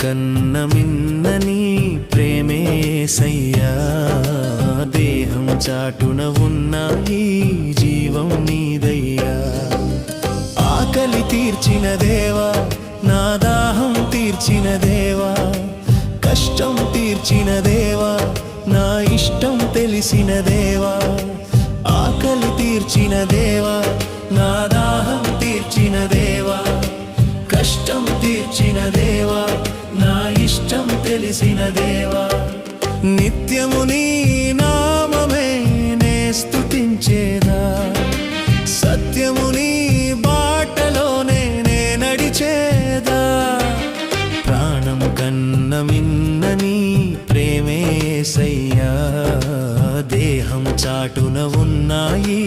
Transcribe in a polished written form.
కన్న మిన్నని ప్రేమేసయ్యా దేహం చాటున ఉన్న ఈ జీవం నీదయ్యా ఆకలి తీర్చిన దేవా నా దాహం తీర్చిన దేవా కష్టం తీర్చిన దేవా నా ఇష్టం తెలిసిన దేవా ఆకలి తీర్చిన దేవా నా దాహం తీర్చిన దేవా కష్టం తీర్చిన దేవా నా ఇష్టం తెలిసిన దేవా నిత్యము నీ నామమే నే స్తుతించేదా సత్యము నీ బాటలోనే నే నడిచేదా ప్రాణం కన్న మిన్నని ప్రేమేసయ్యా దేహం చాటున ఉన్నాయి